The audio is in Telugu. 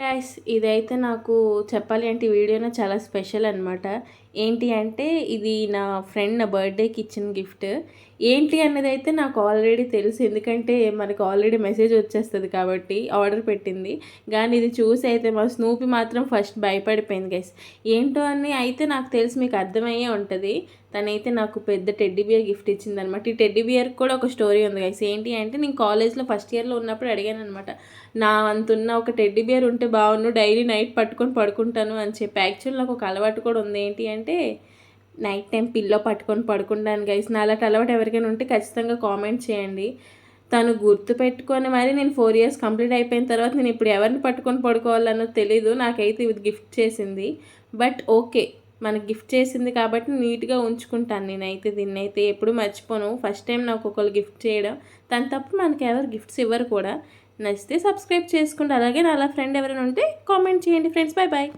గైస్ ఇదైతే నాకు చెప్పాలి అంటే ఈ వీడియోనే చాలా స్పెషల్ అనమాట. ఏంటి అంటే ఇది నా ఫ్రెండ్ నా బర్త్డేకి ఇచ్చిన గిఫ్ట్. ఏంటి అన్నదైతే నాకు ఆల్రెడీ తెలుసు. ఎందుకంటే మనకు ఆల్రెడీ మెసేజ్ వచ్చేస్తుంది కాబట్టి ఆర్డర్ పెట్టింది. కానీ ఇది చూసి అయితే మా స్నూపీ మాత్రం ఫస్ట్ భయపడిపోయింది గైస్. ఏంటో అని అయితే నాకు తెలిసి మీకు అర్థమయ్యే ఉంటుంది. తనైతే నాకు పెద్ద టెడ్డీ బియర్ గిఫ్ట్ ఇచ్చిందనమాట. ఈ టెడ్డీ బియర్కి కూడా ఒక స్టోరీ ఉంది గైస్. ఏంటి అంటే నేను కాలేజ్లో ఫస్ట్ ఇయర్లో ఉన్నప్పుడు అడిగాను అనమాట. నా అంతున్న ఒక టెడ్డీ బియర్ ఉంటే బాగుండు, డైలీ నైట్ పట్టుకొని పడుకుంటాను అని చెప్పి. యాక్చువల్ నాకు ఒక అలవాటు కూడా ఉంది. ఏంటి అంటే నైట్ టైం పిల్లో పట్టుకొని పడుకుంటాను గైస్. నా అలాంటి అలవాటు ఎవరికైనా ఉంటే ఖచ్చితంగా కామెంట్ చేయండి. తను గుర్తు పెట్టుకొని మరి నేను 4 ఇయర్స్ కంప్లీట్ అయిపోయిన తర్వాత నేను ఇప్పుడు ఎవరిని పట్టుకొని పడుకోవాలన్నది తెలీదు. నాకైతే ఇది గిఫ్ట్ చేసింది. బట్ ఓకే, మనకి గిఫ్ట్ చేసింది కాబట్టి నీట్గా ఉంచుకుంటాను నేనైతే. దీన్నైతే ఎప్పుడు మర్చిపోను. ఫస్ట్ టైం నాకు ఒకళ్ళు గిఫ్ట్ చేయడం. తను తప్ప మనకి ఎవరు గిఫ్ట్స్ ఇవ్వరు కూడా. నచ్చితే సబ్స్క్రైబ్ చేసుకోండి. అలాగే నా ఫ్రెండ్ ఎవరైనా ఉంటే కామెంట్ చేయండి ఫ్రెండ్స్. Bye bye.